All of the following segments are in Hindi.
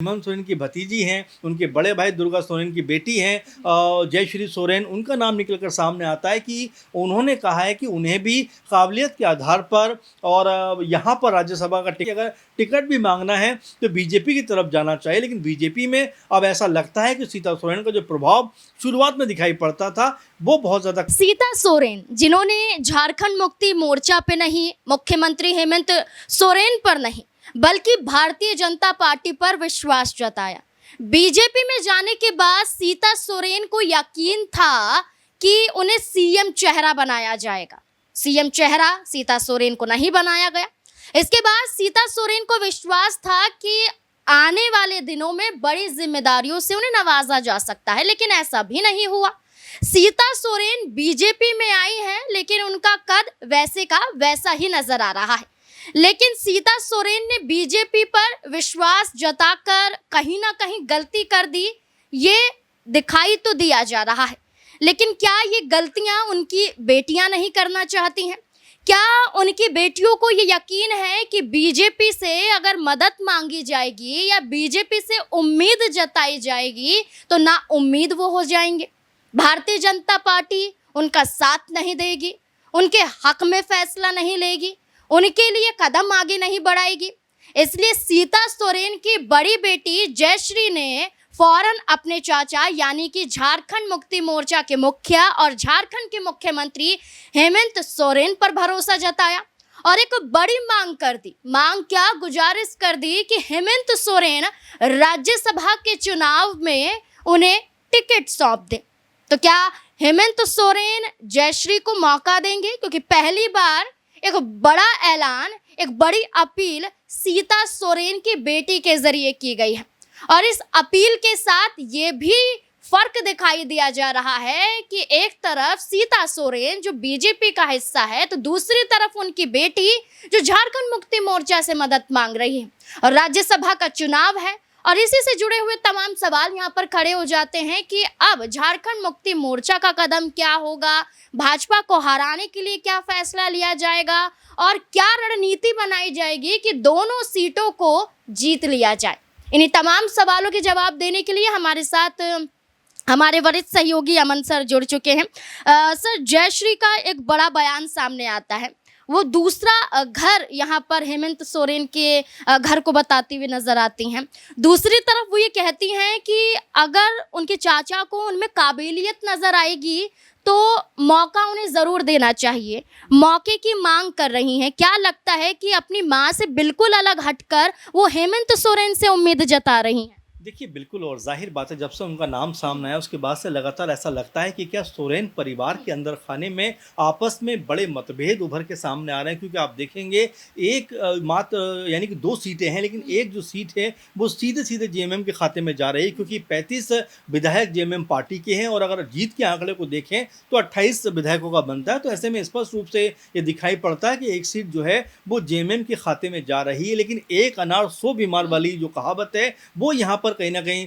हेमंत सोरेन की भतीजी हैं, उनके बड़े भाई दुर्गा सोरेन की बेटी हैं जयश्री सोरेन, उनका नाम निकलकर सामने आता है कि उन्होंने कहा है कि उन्हें भी काबिलियत के आधार पर और यहाँ पर राज्यसभा का अगर टिकट भी मांगना है तो बीजेपी की तरफ जाना चाहिए। लेकिन बीजेपी में अब ऐसा लगता है कि सीता सोरेन का जो प्रभाव शुरुआत में दिखाई पड़ता था वो बहुत ज़्यादा। सीता सोरेन जिन्होंने झारखंड मुक्ति मोर्चा पे नहीं, मुख्यमंत्री हेमंत सोरेन पर नहीं, बल्कि भारतीय जनता पार्टी पर विश्वास जताया। बीजेपी में जाने के बाद सीता सोरेन को यकीन था कि उन्हें सीएम चेहरा बनाया जाएगा। सीएम चेहरा सीता सोरेन को नहीं बनाया गया। इसके बाद सीता सोरेन को विश्वास था कि आने वाले दिनों में बड़ी जिम्मेदारियों से उन्हें नवाजा जा सकता है, लेकिन ऐसा भी नहीं हुआ। सीता सोरेन बीजेपी में आई हैं, लेकिन उनका कद वैसे का वैसा ही नजर आ रहा है। लेकिन सीता सोरेन ने बीजेपी पर विश्वास जताकर कहीं ना कहीं गलती कर दी, ये दिखाई तो दिया जा रहा है। लेकिन क्या ये गलतियां उनकी बेटियां नहीं करना चाहती हैं? क्या उनकी बेटियों को ये यकीन है कि बीजेपी से अगर मदद मांगी जाएगी या बीजेपी से उम्मीद जताई जाएगी तो ना उम्मीद वो हो जाएंगे? भारतीय जनता पार्टी उनका साथ नहीं देगी, उनके हक में फैसला नहीं लेगी, उनके लिए कदम आगे नहीं बढ़ाएगी। इसलिए सीता सोरेन की बड़ी बेटी जयश्री ने फौरन अपने चाचा यानी कि झारखंड मुक्ति मोर्चा के मुखिया और झारखंड के मुख्यमंत्री हेमंत सोरेन पर भरोसा जताया और एक बड़ी मांग कर दी। मांग क्या, गुजारिश कर दी कि हेमंत सोरेन राज्यसभा के चुनाव में उन्हें टिकट सौंप दें। तो क्या हेमंत सोरेन जयश्री को मौका देंगे? क्योंकि पहली बार एक बड़ा ऐलान, एक बड़ी अपील सीता सोरेन की बेटी के जरिए की गई है और इस अपील के साथ ये भी फर्क दिखाई दिया जा रहा है कि एक तरफ सीता सोरेन जो बीजेपी का हिस्सा है तो दूसरी तरफ उनकी बेटी जो झारखंड मुक्ति मोर्चा से मदद मांग रही है और राज्यसभा का चुनाव है। और इसी से जुड़े हुए तमाम सवाल यहाँ पर खड़े हो जाते हैं कि अब झारखंड मुक्ति मोर्चा का कदम क्या होगा, भाजपा को हराने के लिए क्या फैसला लिया जाएगा और क्या रणनीति बनाई जाएगी कि दोनों सीटों को जीत लिया जाए। इन्हीं तमाम सवालों के जवाब देने के लिए हमारे साथ हमारे वरिष्ठ सहयोगी अमन सर जुड़ चुके हैं। सर, जयश्री का एक बड़ा बयान सामने आता है, वो दूसरा घर यहाँ पर हेमंत सोरेन के घर को बताती हुई नजर आती हैं। दूसरी तरफ वो ये कहती हैं कि अगर उनके चाचा को उनमें काबिलियत नजर आएगी तो मौका उन्हें ज़रूर देना चाहिए, मौके की मांग कर रही हैं। क्या लगता है कि अपनी माँ से बिल्कुल अलग हटकर वो हेमंत सोरेन से उम्मीद जता रही हैं? देखिए, बिल्कुल, और जाहिर बात है जब से उनका नाम सामने आया उसके बाद से लगातार ऐसा लगता है कि क्या सोरेन परिवार के अंदर खाने में आपस में बड़े मतभेद उभर के सामने आ रहे हैं। क्योंकि आप देखेंगे एक मात्र यानी कि 2 सीटें हैं, लेकिन एक जो सीट है वो सीधे सीधे जेएमएम के खाते में जा रही है, क्योंकि 35 विधायक जेएमएम पार्टी के हैं और अगर जीत के आंकड़े को देखें तो 28 विधायकों का बनता है। तो ऐसे में स्पष्ट रूप से ये दिखाई पड़ता है कि एक सीट जो है वो जेएमएम के खाते में जा रही है। लेकिन एक अनार 100 बीमार वाली जो कहावत है वो यहाँ पर कहीं ना कहीं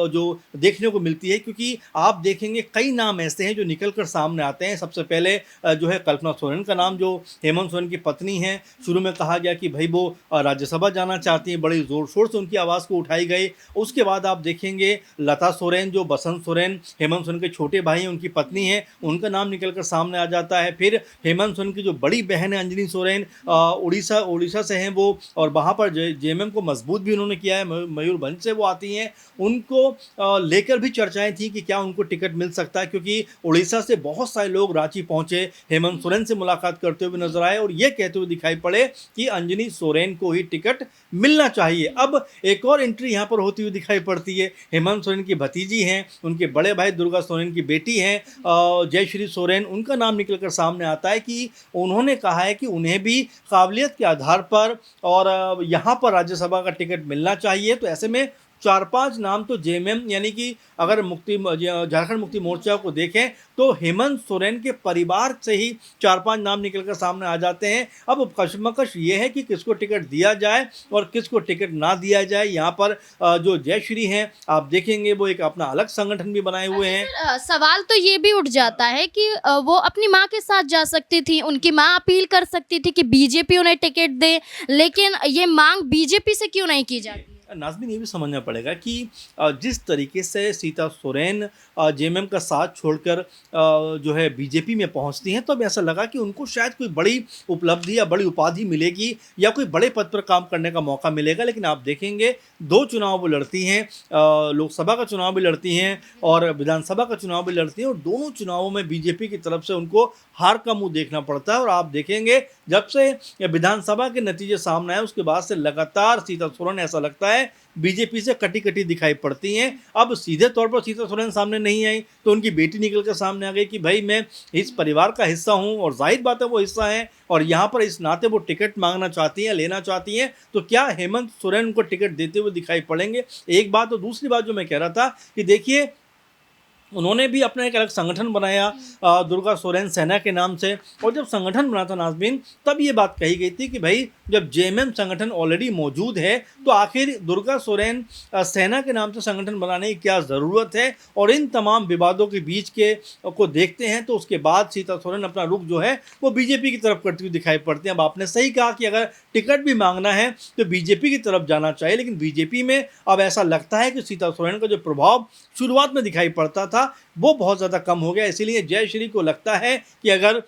जो देखने को मिलती है, क्योंकि आप देखेंगे कई नाम ऐसे हैं जो निकल कर सामने आते हैं। सबसे पहले जो है कल्पना सोरेन का नाम, जो हेमंत सोरेन की पत्नी हैं। शुरू में कहा गया कि भाई वो राज्यसभा जाना चाहती हैं, बड़ी ज़ोर शोर से उनकी आवाज़ को उठाई गई। उसके बाद आप देखेंगे लता सोरेन, जो बसंत सोरेन हेमंत सोरेन के छोटे भाई हैं, उनकी पत्नी हैं, उनका नाम निकल कर सामने आ जाता है। फिर हेमंत सोरेन की जो बड़ी बहन है अंजनी सोरेन, उड़ीसा से हैं वो, और वहाँ पर जेएमएम को मजबूत भी उन्होंने किया है, मयूरभंज से वो आती हैं। उनको लेकर भी चर्चाएं थी कि क्या उनको टिकट मिल सकता है, क्योंकि उड़ीसा से बहुत सारे लोग रांची पहुंचे, हेमंत सोरेन से मुलाकात करते हुए नजर आए और ये कहते हुए दिखाई पड़े कि अंजनी सोरेन को ही टिकट मिलना चाहिए। अब एक और एंट्री यहाँ पर होती हुई दिखाई पड़ती है। हेमंत सोरेन की भतीजी हैं, उनके बड़े भाई दुर्गा सोरेन की बेटी हैं जयश्री सोरेन, उनका नाम निकलकर सामने आता है कि उन्होंने कहा है कि उन्हें भी काबिलियत के आधार पर और यहाँ पर राज्यसभा का टिकट मिलना चाहिए। तो ऐसे में 4-5 नाम तो जेएमएम यानी कि अगर झारखंड मुक्ति मोर्चा को देखें तो हेमंत सोरेन के परिवार से ही 4-5 नाम निकलकर सामने आ जाते हैं। अब कशमकश ये है कि किसको टिकट दिया जाए और किसको टिकट ना दिया जाए। यहाँ पर जो जयश्री हैं आप देखेंगे वो एक अपना अलग संगठन भी बनाए हुए हैं। सवाल तो ये भी उठ जाता है कि वो अपनी माँ के साथ जा सकती थी, उनकी माँ अपील कर सकती थी कि बीजेपी उन्हें टिकट दे, लेकिन ये मांग बीजेपी से क्यों नहीं की जाती? नाज़मीन ये भी समझना पड़ेगा कि जिस तरीके से सीता सोरेन जेएमएम का साथ छोड़कर जो है बीजेपी में पहुंचती हैं, तो अब ऐसा लगा कि उनको शायद कोई बड़ी उपलब्धि या बड़ी उपाधि मिलेगी या कोई बड़े पद पर काम करने का मौका मिलेगा। लेकिन आप देखेंगे 2 चुनाव वो लड़ती हैं, लोकसभा का चुनाव भी लड़ती हैं और विधानसभा का चुनाव भी लड़ती हैं, और दोनों चुनावों में बीजेपी की तरफ से उनको हार का मुंह देखना पड़ता है। और आप देखेंगे जब से विधानसभा के नतीजे सामने आए उसके बाद से लगातार सीता सोरेन ऐसा लगता है बीजेपी से कटी कटी दिखाई पड़ती हैं। अब सीधे तौर पर सीता सोरेन सामने नहीं आई तो उनकी बेटी निकल कर सामने आ गई कि भाई मैं इस परिवार का हिस्सा हूं, और जाहिर बात है वो हिस्सा है और यहाँ पर इस नाते वो टिकट मांगना चाहती हैं, लेना चाहती हैं, तो क्या हेमंत सोरेन उनको टिकट देते हुए दिखाई पड़ेंगे? एक बात। और दूसरी बात जो मैं कह रहा था कि देखिए उन्होंने भी अपना एक अलग संगठन बनाया दुर्गा सोरेन सेना के नाम से, और जब संगठन बना था नाज़मीन तब ये बात कही गई थी कि भाई जब जेएमएम संगठन ऑलरेडी मौजूद है तो आखिर दुर्गा सोरेन सेना के नाम से संगठन बनाने की क्या ज़रूरत है। और इन तमाम विवादों के बीच के को देखते हैं तो उसके बाद सीता सोरेन अपना रुख जो है वो बीजेपी की तरफ करती हुई दिखाई पड़ती हैं। अब आपने सही कहा कि अगर टिकट भी मांगना है तो बीजेपी की तरफ जाना चाहिए, लेकिन बीजेपी में अब ऐसा लगता है कि सीता सोरेन का जो प्रभाव शुरुआत में दिखाई पड़ता था वो बहुत ज़्यादा कम हो गया। इसीलिए जयश्री को लगता है कि अगर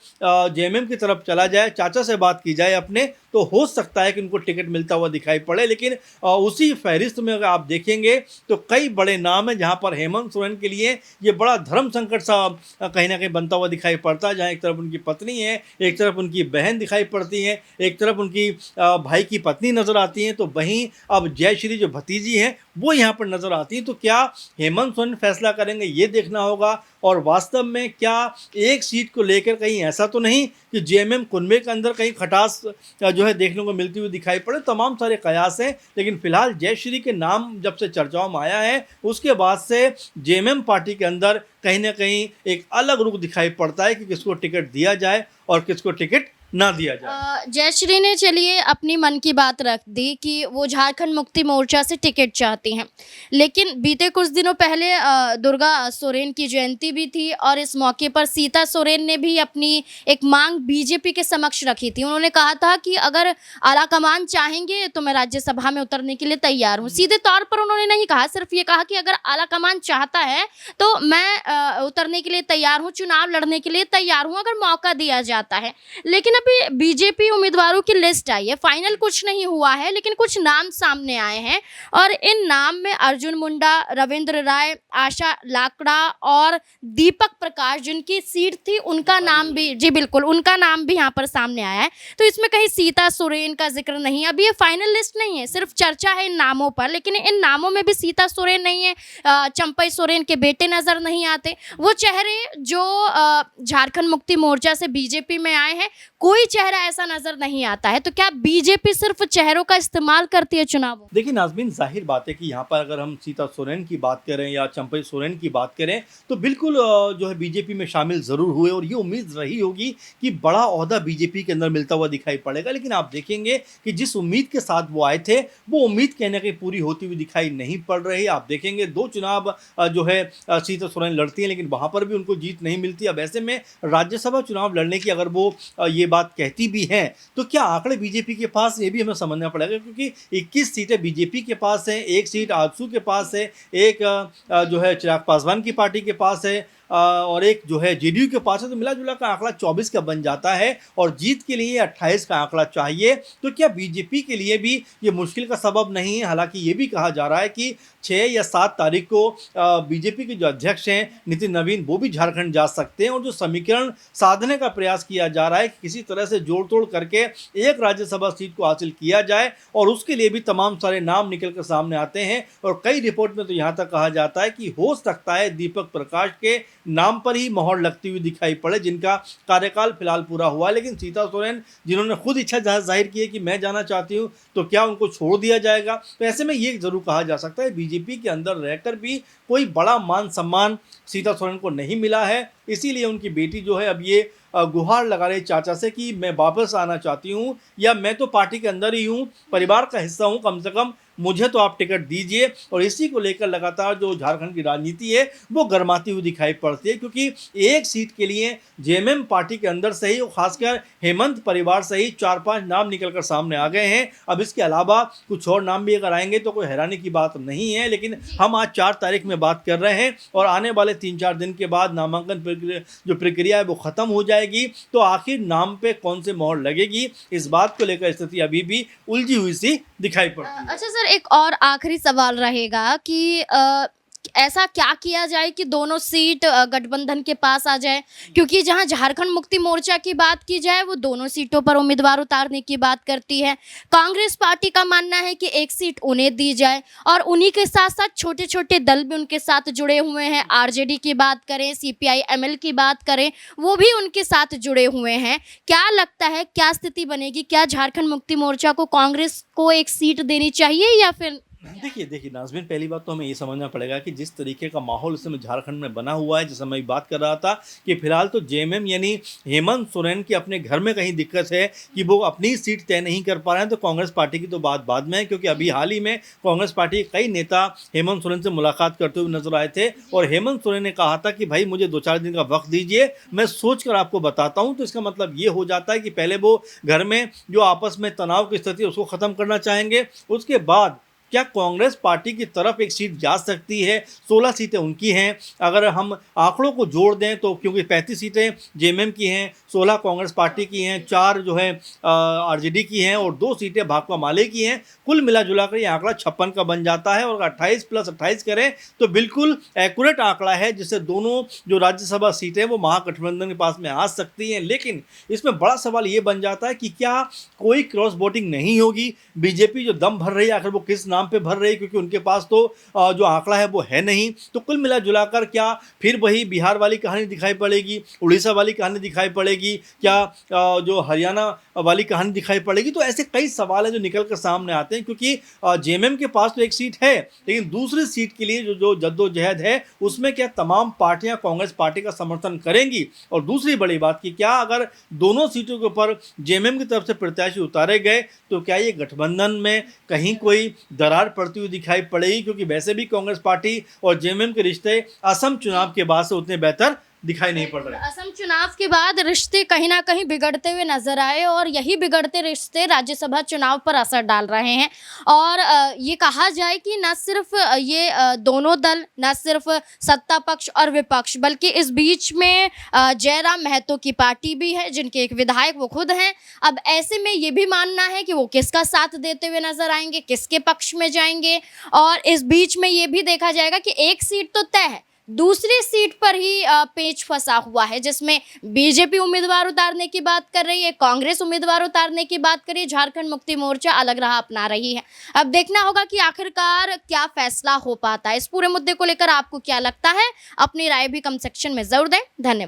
जेएमएम की तरफ चला जाए, चाचा से बात की जाए अपने, तो हो सकता है कि उनको टिकट मिलता हुआ दिखाई पड़े। लेकिन उसी फहरिस्त में अगर आप देखेंगे तो कई बड़े नाम हैं जहां पर हेमंत सोरेन के लिए ये बड़ा धर्म संकट सा कहीं ना कहीं बनता हुआ दिखाई पड़ता है। जहां एक तरफ उनकी पत्नी है, एक तरफ उनकी बहन दिखाई पड़ती है, एक तरफ उनकी भाई की पत्नी नज़र आती हैं, तो वहीं अब जयश्री जो भतीजी हैं वो यहाँ पर नज़र आती हैं। तो क्या हेमंत सोरेन फैसला करेंगे ये देखना होगा। और वास्तव में क्या एक सीट को लेकर कहीं ऐसा तो नहीं कि जेएमएम कुनबे के अंदर कहीं खटास जो है देखने को मिलती हुई दिखाई पड़े? तमाम सारे कयास हैं, लेकिन फिलहाल जयश्री के नाम जब से चर्चाओं में आया है उसके बाद से जेएमएम पार्टी के अंदर कहीं ना कहीं एक अलग रुख दिखाई पड़ता है कि किसको टिकट दिया जाए और किसको टिकट ना दिया जाए। जयश्री ने चलिए अपनी मन की बात रख दी कि वो झारखंड मुक्ति मोर्चा से टिकट चाहती हैं, लेकिन बीते कुछ दिनों पहले दुर्गा सोरेन की जयंती भी थी और इस मौके पर सीता सोरेन ने भी अपनी एक मांग बीजेपी के समक्ष रखी थी। उन्होंने कहा था कि अगर आलाकमान चाहेंगे तो मैं राज्यसभा में उतरने के लिए तैयार हूँ। सीधे तौर पर उन्होंने नहीं कहा, सिर्फ ये कहा कि अगर आलाकमान चाहता है तो मैं उतरने के लिए तैयार हूँ, चुनाव लड़ने के लिए तैयार हूँ अगर मौका दिया जाता है। लेकिन अभी बीजेपी उम्मीदवारों की लिस्ट आई है, फाइनल कुछ नहीं हुआ है, लेकिन कुछ नाम सामने आए हैं और इन नाम में अर्जुन मुंडा, रविंद्र राय, आशा लाकड़ा और दीपक प्रकाश जिनकी सीट थी उनका नाम भी, जी बिल्कुल, उनका नाम भी यहाँ पर सामने आया है। तो इसमें कहीं सीता सोरेन का जिक्र नहीं। अभी ये फाइनल लिस्ट नहीं है, सिर्फ चर्चा है इन नामों पर, लेकिन इन नामों में भी सीता सोरेन नहीं है, चंपई सोरेन के बेटे नजर नहीं आते। वो चेहरे जो झारखंड मुक्ति मोर्चा से बीजेपी में आए हैं कोई चेहरा ऐसा नजर नहीं आता है। तो क्या बीजेपी सिर्फ चेहरों का इस्तेमाल करती है चुनावों? देखिए नाज़मीन जाहिर बात है कि यहाँ पर अगर हम सीता सोरेन की बात करें या चंपई सोरेन की बात करें तो बिल्कुल जो है बीजेपी में शामिल ज़रूर हुए और ये उम्मीद रही होगी कि बड़ा ओहदा बीजेपी के अंदर मिलता हुआ दिखाई पड़ेगा। लेकिन आप देखेंगे कि जिस उम्मीद के साथ वो आए थे वो उम्मीद कहीं ना कहीं पूरी होती हुई दिखाई नहीं पड़ रही। आप देखेंगे 2 चुनाव जो है सीता सोरेन लड़ती हैं, लेकिन वहाँ पर भी उनको जीत नहीं मिलती। अब ऐसे में राज्यसभा चुनाव लड़ने की अगर वो ये बात कहती भी हैं तो क्या आंकड़े बीजेपी के पास, ये भी हमें समझना पड़ेगा, क्योंकि 21 सीटें बीजेपी के पास हैं, 1 सीट आजसू के पास है, एक जो है चिराग पासवान की पार्टी के पास है और एक जो है जेडीयू के पास है। तो मिला जुला का आंकड़ा 24 का बन जाता है और जीत के लिए 28 का आंकड़ा चाहिए। तो क्या बीजेपी के लिए भी ये मुश्किल का सबब नहीं है? हालांकि ये भी कहा जा रहा है कि 6 या 7 तारीख को बीजेपी के जो अध्यक्ष हैं नितिन नवीन वो भी झारखंड जा सकते हैं और जो समीकरण साधने का प्रयास किया जा रहा है कि किसी तरह से जोड़ तोड़ करके एक राज्यसभा सीट को हासिल किया जाए, और उसके लिए भी तमाम सारे नाम निकल कर सामने आते हैं। और कई रिपोर्ट में तो यहाँ तक कहा जाता है कि हो सकता है दीपक प्रकाश के नाम पर ही मोहर लगती हुई दिखाई पड़े, जिनका कार्यकाल फिलहाल पूरा हुआ है। लेकिन सीता सोरेन जिन्होंने खुद इच्छा जाहिर की है कि मैं जाना चाहती हूँ, तो क्या उनको छोड़ दिया जाएगा? तो ऐसे में ये जरूर कहा जा सकता है बीजेपी के अंदर रहकर भी कोई बड़ा मान सम्मान सीता सोरेन को नहीं मिला है। इसीलिए उनकी बेटी जो है अब ये गुहार लगा रही चाचा से कि मैं वापस आना चाहती हूँ, या मैं तो पार्टी के अंदर ही हूँ, परिवार का हिस्सा हूँ, कम से कम मुझे तो आप टिकट दीजिए। और इसी को लेकर लगातार जो झारखंड की राजनीति है वो गर्माती हुई दिखाई पड़ती है, क्योंकि एक सीट के लिए जेएमएम पार्टी के अंदर से ही, खासकर हेमंत परिवार से ही 4-5 नाम निकलकर सामने आ गए हैं। अब इसके अलावा कुछ और नाम भी अगर आएंगे तो कोई हैरानी की बात नहीं है, लेकिन हम आज 4 तारीख में बात कर रहे हैं और आने वाले 3-4 दिन के बाद नामांकन जो प्रक्रिया है वो खत्म हो जाएगी। तो आखिर नाम पे कौन से मोहर लगेगी, इस बात को लेकर स्थिति अभी भी उलझी हुई सी दिखाई पड़ती है। अच्छा सर, एक और आखिरी सवाल रहेगा कि ऐसा क्या किया जाए कि दोनों सीट गठबंधन के पास आ जाए, क्योंकि जहां झारखंड मुक्ति मोर्चा की बात की जाए वो दोनों सीटों पर उम्मीदवार उतारने की बात करती है। कांग्रेस पार्टी का मानना है कि एक सीट उन्हें दी जाए, और उन्हीं के साथ साथ छोटे छोटे दल भी उनके साथ जुड़े हुए हैं। आरजेडी की बात करें, सीपीआई एमएल की बात करें, वो भी उनके साथ जुड़े हुए हैं। क्या लगता है, क्या स्थिति बनेगी? क्या झारखंड मुक्ति मोर्चा को कांग्रेस को एक सीट देनी चाहिए या फिर? देखिए नाज़मीन, पहली बात तो हमें ये समझना पड़ेगा कि जिस तरीके का माहौल इस समय झारखंड में बना हुआ है, जैसे मैं बात कर रहा था कि फिलहाल तो जेएमएम यानी हेमंत सोरेन की अपने घर में कहीं दिक्कत है कि वो अपनी सीट तय नहीं कर पा रहे हैं, तो कांग्रेस पार्टी की तो बात बाद में है। क्योंकि अभी हाल ही में कांग्रेस पार्टी के कई नेता हेमंत सोरेन से मुलाकात करते हुए नजर आए थे और हेमंत सोरेन ने कहा था कि भाई मुझे 2-4 दिन का वक्त दीजिए, मैं सोच कर आपको बताता हूँ। तो इसका मतलब ये हो जाता है कि पहले वो घर में जो आपस में तनाव की स्थिति है उसको ख़त्म करना चाहेंगे। उसके बाद क्या कांग्रेस पार्टी की तरफ एक सीट जा सकती है? 16 सीटें उनकी हैं। अगर हम आंकड़ों को जोड़ दें तो, क्योंकि 35 सीटें जेएमएम की हैं, 16 कांग्रेस पार्टी की हैं, 4 जो है आरजेडी की हैं और 2 सीटें भाकपा माले की हैं, कुल मिला जुला कर ये आंकड़ा 56 का बन जाता है। और 28 + 28 करें तो बिल्कुल एक्यूरेट आंकड़ा है, जिससे दोनों जो राज्यसभा सीटें वो महागठबंधन के पास में आ सकती हैं। लेकिन इसमें बड़ा सवाल ये बन जाता है कि क्या कोई क्रॉस वोटिंग नहीं होगी? बीजेपी जो दम भर रही है, आखिर वो किस नाम पे भर रही है? क्योंकि उनके पास तो जो आंकड़ा है वो है नहीं। तो कुल मिला जुलाकर क्या फिर वही बिहार वाली कहानी दिखाई पड़ेगी, उड़ीसा वाली कहानी दिखाई पड़ेगी, क्या जो हरियाणा वाली कहानी दिखाई पड़ेगी? तो ऐसे कई सवाल हैं जो निकल कर सामने आते हैं, क्योंकि जेएमएम के पास तो एक सीट है, लेकिन दूसरी सीट के लिए जो जद्दोजहद है उसमें क्या तमाम पार्टियां कांग्रेस पार्टी का समर्थन करेंगी? और दूसरी बड़ी बात कि क्या अगर दोनों सीटों के ऊपर जेएमएम की तरफ से प्रत्याशी उतारे गए तो क्या ये गठबंधन में कहीं कोई दरार पड़ती हुई दिखाई पड़ेगी? क्योंकि वैसे भी कांग्रेस पार्टी और जेएमएम के रिश्ते असम चुनाव के बाद से उतने बेहतर दिखाई नहीं पड़ रहे। असम चुनाव के बाद रिश्ते कहीं ना कहीं बिगड़ते हुए नजर आए, और यही बिगड़ते रिश्ते राज्यसभा चुनाव पर असर डाल रहे हैं। और ये कहा जाए कि न सिर्फ ये दोनों दल, न सिर्फ सत्ता पक्ष और विपक्ष, बल्कि इस बीच में जयराम महतो की पार्टी भी है, जिनके एक विधायक वो खुद हैं। अब ऐसे में ये भी मानना है कि वो किसका साथ देते हुए नजर आएंगे, किसके पक्ष में जाएंगे। और इस बीच में ये भी देखा जाएगा कि एक सीट तो तय है, दूसरी सीट पर ही पेच फंसा हुआ है, जिसमें बीजेपी उम्मीदवार उतारने की बात कर रही है, कांग्रेस उम्मीदवार उतारने की बात कर रही है, झारखंड मुक्ति मोर्चा अलग राह अपना रही है। अब देखना होगा कि आखिरकार क्या फैसला हो पाता है। इस पूरे मुद्दे को लेकर आपको क्या लगता है? अपनी राय भी कमेंट सेक्शन में जरूर दें। धन्यवाद।